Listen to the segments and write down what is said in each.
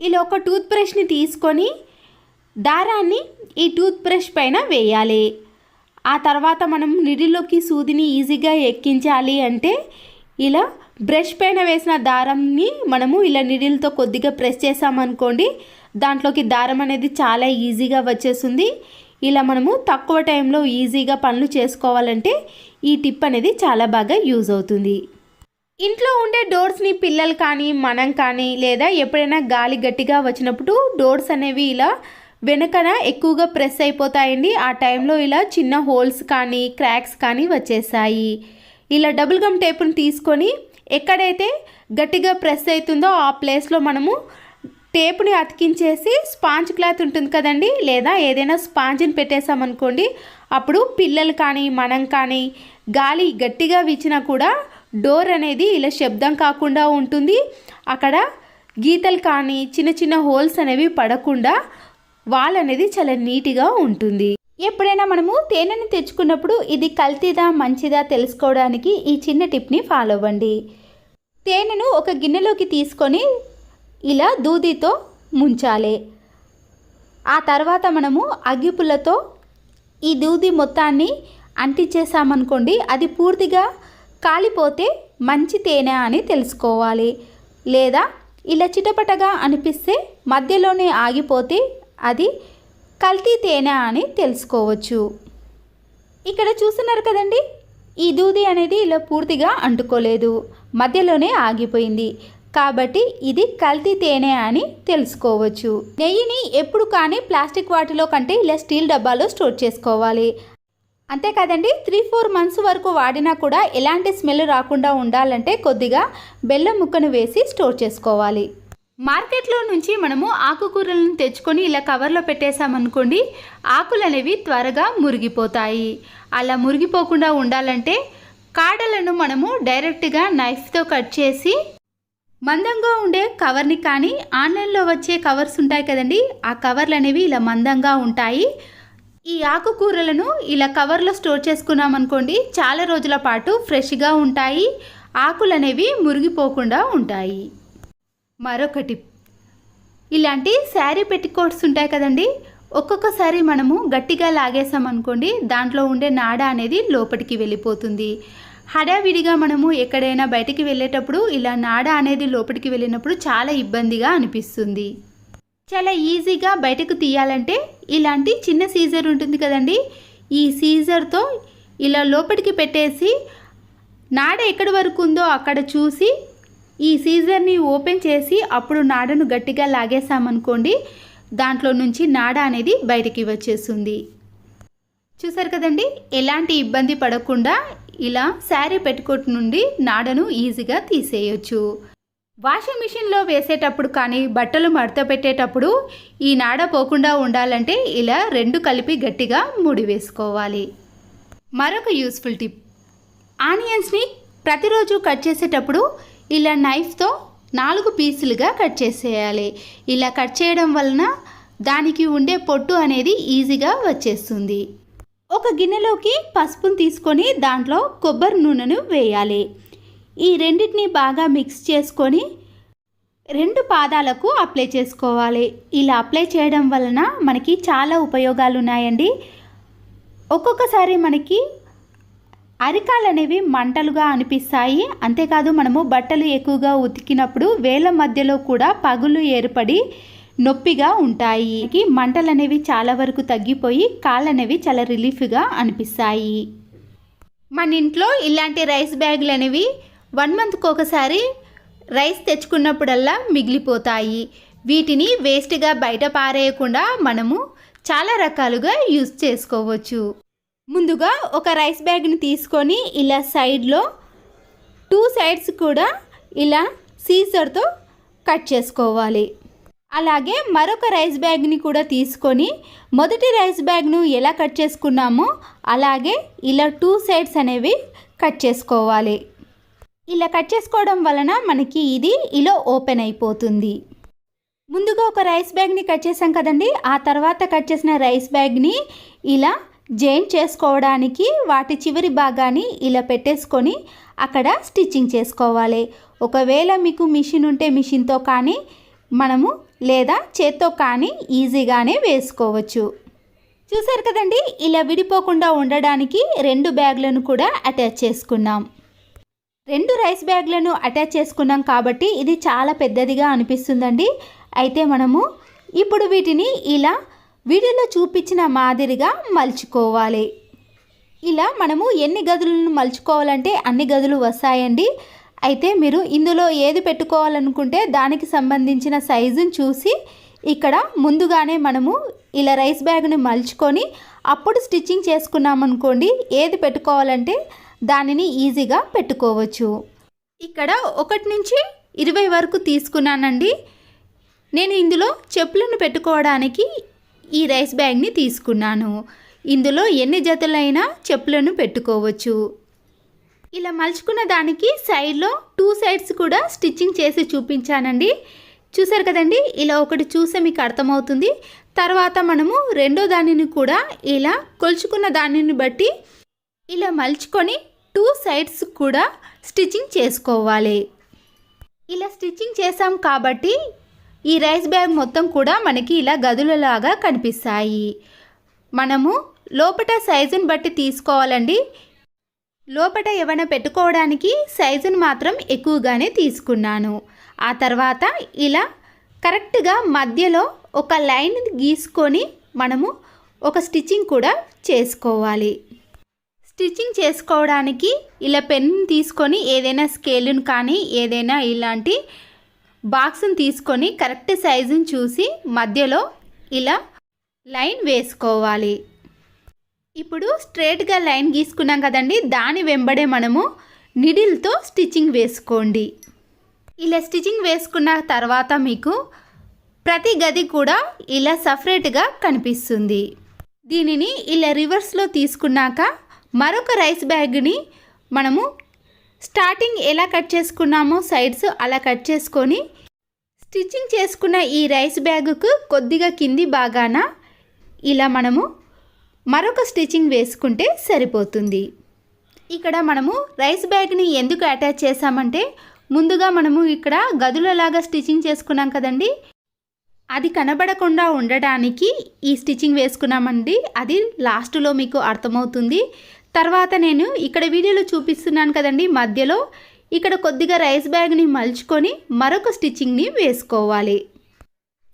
ఇలా ఒక టూత్ బ్రష్ని తీసుకొని దారాన్ని ఈ టూత్ బ్రష్ పైన వేయాలి. ఆ తర్వాత మనం నిడిల్లోకి సూదిని ఈజీగా ఎక్కించాలి అంటే ఇలా బ్రష్ పైన వేసిన దారంని మనము ఇలా నిడిల్తో కొద్దిగా ప్రెస్ చేసామనుకోండి, దాంట్లోకి దారం అనేది చాలా ఈజీగా వచ్చేస్తుంది. ఇలా మనము తక్కువ టైంలో ఈజీగా పనులు చేసుకోవాలంటే ఈ టిప్ అనేది చాలా బాగా యూజ్ అవుతుంది. ఇంట్లో ఉండే డోర్స్ని పిల్లలు కానీ మనం కానీ లేదా ఎప్పుడైనా గాలి గట్టిగా వచ్చినప్పుడు డోర్స్ అనేవి ఇలా వెనకన ఎక్కువగా ప్రెస్ అయిపోతాయండి. ఆ టైంలో ఇలా చిన్న హోల్స్ కానీ క్రాక్స్ కానీ వచ్చేసాయి. ఇలా డబుల్ గమ్ టేపుని తీసుకొని ఎక్కడైతే గట్టిగా ప్రెస్ అవుతుందో ఆ ప్లేస్లో మనము టేప్ని అతికించేసి స్పాంజ్ క్లాత్ ఉంటుంది కదండి, లేదా ఏదైనా స్పాంజ్ని పెట్టేసామనుకోండి, అప్పుడు పిల్లలు కానీ మనం కానీ గాలి గట్టిగా వీచినా కూడా డోర్ అనేది ఇలా శబ్దం కాకుండా ఉంటుంది. అక్కడ గీతలు కానీ చిన్న చిన్న హోల్స్ అనేవి పడకుండా వాల్ అనేది చాలా నీట్గా ఉంటుంది. ఎప్పుడైనా మనము తేనెని తెచ్చుకున్నప్పుడు ఇది కల్తీదా మంచిదా తెలుసుకోవడానికి ఈ చిన్న టిప్ని ఫాలో అవ్వండి. తేనెను ఒక గిన్నెలోకి తీసుకొని ఇలా దూదితో ముంచాలి. ఆ తర్వాత మనము అగ్గిపుల్లతో ఈ దూది మొత్తాన్ని అంటించేసామనుకోండి, అది పూర్తిగా కాలిపోతే మంచి తేనె అని తెలుసుకోవాలి. లేదా ఇలా చిటపటగా అనిపిస్తే మధ్యలోనే ఆగిపోతే అది కల్తీ తేనె అని తెలుసుకోవచ్చు. ఇక్కడ చూస్తున్నారు కదండి, ఈ దూది అనేది ఇలా పూర్తిగా అంటుకోలేదు, మధ్యలోనే ఆగిపోయింది. కాబట్టి ఇది కల్తీ తేనె అని తెలుసుకోవచ్చు. నెయ్యిని ఎప్పుడు కానీ ప్లాస్టిక్ వాటిలో కంటే ఇలా స్టీల్ డబ్బాలో స్టోర్ చేసుకోవాలి. అంతేకాదండి, 3-4 మంత్స్ వరకు వాడినా కూడా ఎలాంటి స్మెల్ రాకుండా ఉండాలంటే కొద్దిగా బెల్లం ముక్కను వేసి స్టోర్ చేసుకోవాలి. మార్కెట్లో నుంచి మనము ఆకుకూరలను తెచ్చుకొని ఇలా కవర్లో పెట్టేసామనుకోండి, ఆకులు అనేవి త్వరగా మురిగిపోతాయి. అలా మురిగిపోకుండా ఉండాలంటే కాడలను మనము డైరెక్ట్గా నైఫ్తో కట్ చేసి మందంగా ఉండే కవర్ని కానీ ఆన్లైన్లో వచ్చే కవర్స్ ఉంటాయి కదండి, ఆ కవర్లు అనేవి ఇలా మందంగా ఉంటాయి. ఈ ఆకుకూరలను ఇలా కవర్లో స్టోర్ చేసుకున్నామనుకోండి, చాలా రోజుల పాటు ఫ్రెష్గా ఉంటాయి, ఆకులు అనేవి మురిగిపోకుండా ఉంటాయి. మరొక టిప్, ఇలాంటి శారీ పెట్టికోట్స్ ఉంటాయి కదండి, ఒక్కొక్కసారి మనము గట్టిగా లాగేసామనుకోండి, దాంట్లో ఉండే నాడ అనేది లోపలికి వెళ్ళిపోతుంది. హడావిడిగా మనము ఎక్కడైనా బయటికి వెళ్ళేటప్పుడు ఇలా నాడ అనేది లోపలికి వెళ్ళినప్పుడు చాలా ఇబ్బందిగా అనిపిస్తుంది. చాలా ఈజీగా బయటకు తీయాలంటే ఇలాంటి చిన్న సీజర్ ఉంటుంది కదండి, ఈ సీజర్తో ఇలా లోపలికి పెట్టేసి నాడ ఎక్కడి వరకు ఉందో అక్కడ చూసి ఈ సీజర్ని ఓపెన్ చేసి అప్పుడు నాడను గట్టిగా లాగేసామనుకోండి, దాంట్లో నుంచి నాడ అనేది బయటికి వచ్చేస్తుంది. చూసారు కదండి, ఎలాంటి ఇబ్బంది పడకుండా ఇలా శారీ పెట్టుకోట్ నుండి నాడను ఈజీగా తీసేయచ్చు. వాషింగ్ మిషన్లో వేసేటప్పుడు కానీ బట్టలు మడత పెట్టేటప్పుడు ఈ నాడ పోకుండా ఉండాలంటే ఇలా 2 కలిపి గట్టిగా ముడి వేసుకోవాలి. మరొక యూస్ఫుల్ టిప్, ఆనియన్స్ని ప్రతిరోజు కట్ చేసేటప్పుడు ఇలా నైఫ్తో 4 పీసులుగా కట్ చేసేయాలి. ఇలా కట్ చేయడం వలన దానికి ఉండే పొట్టు అనేది ఈజీగా వచ్చేస్తుంది. ఒక గిన్నెలోకి పసుపును తీసుకొని దాంట్లో కొబ్బరి నూనెను వేయాలి. ఈ రెండింటిని బాగా మిక్స్ చేసుకొని 2 పాదాలకు అప్లై చేసుకోవాలి. ఇలా అప్లై చేయడం వలన మనకి చాలా ఉపయోగాలు ఉన్నాయండి. ఒక్కొక్కసారి మనకి అరికాలు అనేవి మంటలుగా అనిపిస్తాయి. అంతేకాదు మనము బట్టలు ఎక్కువగా ఉతికినప్పుడు వేళ్ళ మధ్యలో కూడా పగులు ఏర్పడి నొప్పిగా ఉంటాయి. మంటలు అనేవి చాలా వరకు తగ్గిపోయి కాళ్ళు అనేవి చాలా రిలీఫ్గా అనిపిస్తాయి. మన ఇంట్లో ఇలాంటి రైస్ బ్యాగులు అనేవి 1 మంత్కి ఒకసారి రైస్ తెచ్చుకున్నప్పుడల్లా మిగిలిపోతాయి. వీటిని వేస్ట్గా బయట పారేయకుండా మనము చాలా రకాలుగా యూజ్ చేసుకోవచ్చు. ముందుగా ఒక రైస్ బ్యాగ్ని తీసుకొని ఇలా సైడ్లో 2 సైడ్స్ కూడా ఇలా సీజర్తో కట్ చేసుకోవాలి. అలాగే మరొక రైస్ బ్యాగ్ని కూడా తీసుకొని మొదటి రైస్ బ్యాగ్ను ఎలా కట్ చేసుకున్నామో అలాగే ఇలా 2 సైడ్స్ అనేవి కట్ చేసుకోవాలి. ఇలా కట్ చేసుకోవడం వలన మనకి ఇది ఇలా ఓపెన్ అయిపోతుంది. ముందుగా ఒక రైస్ బ్యాగ్ని కట్ చేసాం కదండి, ఆ తర్వాత కట్ చేసిన రైస్ బ్యాగ్ని ఇలా జాయిన్ చేసుకోవడానికి వాటి చివరి భాగాన్ని ఇలా పెట్టేసుకొని అక్కడ స్టిచ్చింగ్ చేసుకోవాలి. ఒకవేళ మీకు మిషన్ ఉంటే మిషన్తో కానీ మనము లేదా చేత్తో కానీ ఈజీగానే వేసుకోవచ్చు. చూసారు కదండి, ఇలా విడిపోకుండా ఉండడానికి 2 బ్యాగ్లను కూడా అటాచ్ చేసుకున్నాం. 2 రైస్ బ్యాగ్లను అటాచ్ చేసుకున్నాం కాబట్టి ఇది చాలా పెద్దదిగా అనిపిస్తుందండి. అయితే మనము ఇప్పుడు వీటిని ఇలా వీడియోలో చూపించిన మాదిరిగా మలుచుకోవాలి. ఇలా మనము ఎన్ని గదులను మలుచుకోవాలంటే అన్ని గదులు వస్తాయండి. అయితే మీరు ఇందులో ఏది పెట్టుకోవాలనుకుంటే దానికి సంబంధించిన సైజును చూసి ఇక్కడ ముందుగానే మనము ఇలా రైస్ బ్యాగ్ని మలుచుకొని అప్పుడు స్టిచ్చింగ్ చేసుకున్నామనుకోండి, ఏది పెట్టుకోవాలంటే దానిని ఈజీగా పెట్టుకోవచ్చు. ఇక్కడ 1 నుంచి 20 వరకు తీసుకున్నానండి. నేను ఇందులో చెప్పులను పెట్టుకోవడానికి ఈ రైస్ బ్యాగ్ని తీసుకున్నాను. ఇందులో ఎన్ని జతలైనా చెప్పులను పెట్టుకోవచ్చు. ఇలా మలుచుకున్న దానికి సైడ్లో 2 సైడ్స్ కూడా స్టిచ్చింగ్ చేసి చూపించానండి. చూసారు కదండి, ఇలా ఒకటి చూస్తే మీకు అర్థమవుతుంది. తర్వాత మనము రెండో దానిని కూడా ఇలా కొలుచుకున్న దానిని బట్టి ఇలా మలుచుకొని 2 సైడ్స్ కూడా స్టిచ్చింగ్ చేసుకోవాలి. ఇలా స్టిచ్చింగ్ చేసాం కాబట్టి ఈ రైస్ బ్యాగ్ మొత్తం కూడా మనకి ఇలా గదులలాగా కనిపిస్తాయి. మనము లోపట సైజుని బట్టి తీసుకోవాలండి. లోపట ఏమైనా పెట్టుకోవడానికి సైజును మాత్రం ఎక్కువగానే తీసుకున్నాను. ఆ తర్వాత ఇలా కరెక్ట్గా మధ్యలో ఒక లైన్ గీసుకొని మనము ఒక స్టిచ్చింగ్ కూడా చేసుకోవాలి. స్టిచ్చింగ్ చేసుకోవడానికి ఇలా పెన్ తీసుకొని ఏదైనా స్కేలును కానీ ఏదైనా ఇలాంటి బాక్స్ని తీసుకొని కరెక్ట్ సైజుని చూసి మధ్యలో ఇలా లైన్ వేసుకోవాలి. ఇప్పుడు స్ట్రేట్గా లైన్ గీసుకున్నాం కదండి, దాని వెంబడే మనము నిడిల్తో స్టిచ్చింగ్ వేసుకోండి. ఇలా స్టిచ్చింగ్ వేసుకున్న తర్వాత మీకు ప్రతి గది కూడా ఇలా సపరేట్గా కనిపిస్తుంది. దీనిని ఇలా రివర్స్లో తీసుకున్నాక మరొక రైస్ బ్యాగ్ని మనము స్టార్టింగ్ ఎలా కట్ చేసుకున్నామో సైడ్స్ అలా కట్ చేసుకొని స్టిచ్చింగ్ చేసుకున్న ఈ రైస్ బ్యాగుకు కొద్దిగా కింది భాగాన ఇలా మనము మరొక స్టిచ్చింగ్ వేసుకుంటే సరిపోతుంది. ఇక్కడ మనము రైస్ బ్యాగ్ని ఎందుకు అటాచ్ చేసామంటే ముందుగా మనము ఇక్కడ గదులలాగా స్టిచ్చింగ్ చేసుకున్నాం కదండి, అది కనబడకుండా ఉండడానికి ఈ స్టిచ్చింగ్ వేసుకున్నామండి. అది లాస్ట్లో మీకు అర్థమవుతుంది. తర్వాత నేను ఇక్కడ వీడియోలో చూపిస్తున్నాను కదండి, మధ్యలో ఇక్కడ కొద్దిగా రైస్ బ్యాగ్ని మలుచుకొని మరొక స్టిచ్చింగ్ని వేసుకోవాలి.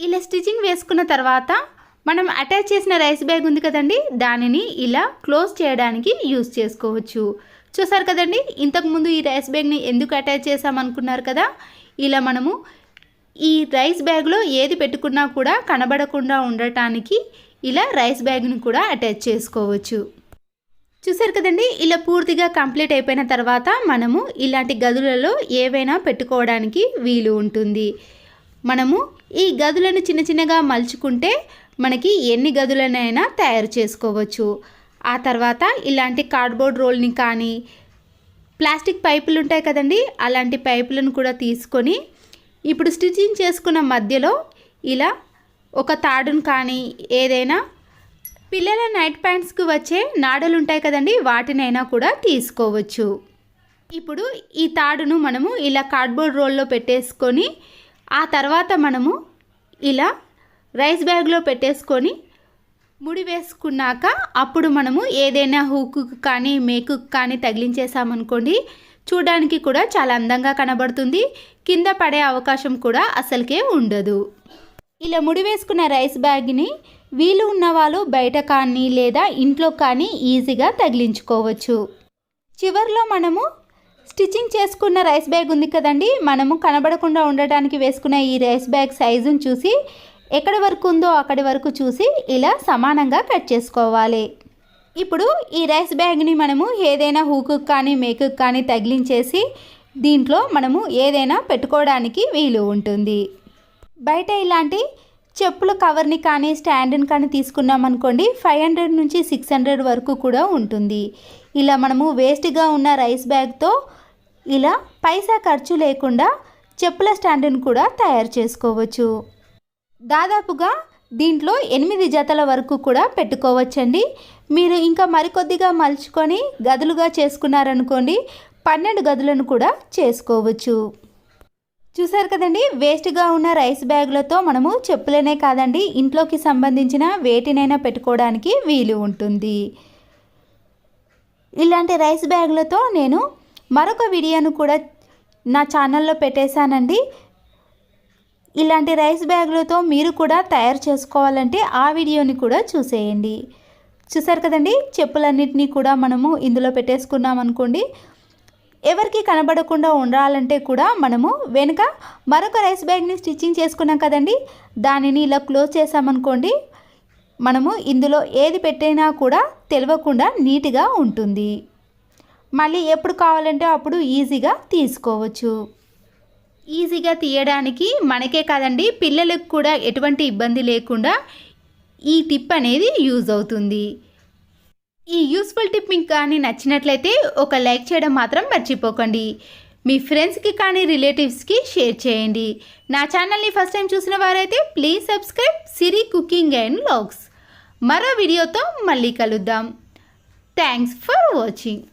ఇలా స్టిచ్చింగ్ వేసుకున్న తర్వాత మనం అటాచ్ చేసిన రైస్ బ్యాగ్ ఉంది కదండి, దానిని ఇలా క్లోజ్ చేయడానికి యూజ్ చేసుకోవచ్చు. చూసారు కదండి, ఇంతకుముందు ఈ రైస్ బ్యాగ్ని ఎందుకు అటాచ్ చేసామనుకున్నారు కదా, ఇలా మనము ఈ రైస్ బ్యాగ్లో ఏది పెట్టుకున్నా కూడా కనబడకుండా ఉండటానికి ఇలా రైస్ బ్యాగ్ని కూడా అటాచ్ చేసుకోవచ్చు. చూసారు కదండి, ఇలా పూర్తిగా కంప్లీట్ అయిపోయిన తర్వాత మనము ఇలాంటి గదులలో ఏవైనా పెట్టుకోవడానికి వీలు ఉంటుంది. మనము ఈ గదులను చిన్న చిన్నగా మలుచుకుంటే మనకి ఎన్ని గదులనైనా తయారు చేసుకోవచ్చు. ఆ తర్వాత ఇలాంటి కార్డ్బోర్డ్ రోల్ని కానీ ప్లాస్టిక్ పైపులు ఉంటాయి కదండి, అలాంటి పైపులను కూడా తీసుకొని ఇప్పుడు స్టిచ్చింగ్ చేసుకున్న మధ్యలో ఇలా ఒక తాడును కానీ ఏదైనా పిల్లల నైట్ ప్యాంట్స్కి వచ్చే నాడలు ఉంటాయి కదండి, వాటినైనా కూడా తీసుకోవచ్చు. ఇప్పుడు ఈ తాడును మనము ఇలా కార్డ్బోర్డ్ రోల్లో పెట్టేసుకొని ఆ తర్వాత మనము ఇలా రైస్ బ్యాగ్లో పెట్టేసుకొని ముడి వేసుకున్నాక అప్పుడు మనము ఏదైనా హూకు కానీ మేకు కానీ తగిలించేసామనుకోండి, చూడడానికి కూడా చాలా అందంగా కనబడుతుంది. కింద పడే అవకాశం కూడా అసలుకే ఉండదు. ఇలా ముడి వేసుకున్న రైస్ బ్యాగ్ని వీలు ఉన్న వాళ్ళు బయట కానీ లేదా ఇంట్లో కానీ ఈజీగా తగిలించుకోవచ్చు. చివర్లో మనము స్టిచ్చింగ్ చేసుకున్న రైస్ బ్యాగ్ ఉంది కదండి, మనము కనబడకుండా ఉండటానికి వేసుకున్న ఈ రైస్ బ్యాగ్ సైజును చూసి ఎక్కడి వరకు ఉందో అక్కడి వరకు చూసి ఇలా సమానంగా కట్ చేసుకోవాలి. ఇప్పుడు ఈ రైస్ బ్యాగ్ని మనము ఏదైనా హూకు కానీ మేకు కానీ తగిలించేసి దీంట్లో మనము ఏదైనా పెట్టుకోవడానికి వీలు ఉంటుంది. బయట ఇలాంటి చెప్పుల కవర్ని కానీ స్టాండ్ని కానీ తీసుకున్నామనుకోండి 500 నుంచి 600 వరకు కూడా ఉంటుంది. ఇలా మనము వేస్ట్గా ఉన్న రైస్ బ్యాగ్తో ఇలా పైసా ఖర్చు లేకుండా చెప్పుల స్టాండ్ని కూడా తయారు చేసుకోవచ్చు. దాదాపుగా దీంట్లో 8 జతల వరకు కూడా పెట్టుకోవచ్చండి. మీరు ఇంకా మరికొద్దిగా మలుచుకొని గదులుగా చేసుకున్నారనుకోండి 12 గదులను కూడా చేసుకోవచ్చు. చూసారు కదండి, వేస్ట్గా ఉన్న రైస్ బ్యాగులతో మనము చెప్పులనే కాదండి ఇంట్లోకి సంబంధించిన వేటినైనా పెట్టుకోవడానికి వీలు ఉంటుంది. ఇలాంటి రైస్ బ్యాగులతో నేను మరొక వీడియోను కూడా నా ఛానల్లో పెట్టేశానండి. ఇలాంటి రైస్ బ్యాగులతో మీరు కూడా తయారు చేసుకోవాలంటే ఆ వీడియోని కూడా చూసేయండి. చూసారు కదండి, చెప్పులన్నిటినీ కూడా మనము ఇందులో పెట్టేసుకున్నాం అనుకోండి. ఎవరికి కనబడకుండా ఉండాలంటే కూడా మనము వెనుక మరొక రైస్ బ్యాగ్ని స్టిచ్చింగ్ చేసుకున్నాం కదండి, దానిని ఇలా క్లోజ్ చేసామనుకోండి, మనము ఇందులో ఏది పెట్టినా కూడా తెలియకుండా నీట్గా ఉంటుంది. మళ్ళీ ఎప్పుడు కావాలంటే అప్పుడు ఈజీగా తీసుకోవచ్చు. ఈజీగా తీయడానికి మనకే కాదండి పిల్లలకు కూడా ఎటువంటి ఇబ్బంది లేకుండా ఈ టిప్ అనేది యూజ్ అవుతుంది. ఈ యూస్ఫుల్ టిప్ మీకు కానీ నచ్చినట్లయితే ఒక లైక్ చేయడం మాత్రం మర్చిపోకండి. మీ ఫ్రెండ్స్కి కానీ రిలేటివ్స్కి షేర్ చేయండి. నా ఛానల్ని ఫస్ట్ టైం చూసిన వారైతే please subscribe Siri cooking and vlogs. మరో వీడియోతో మళ్ళీ కలుద్దాం. Thanks for watching.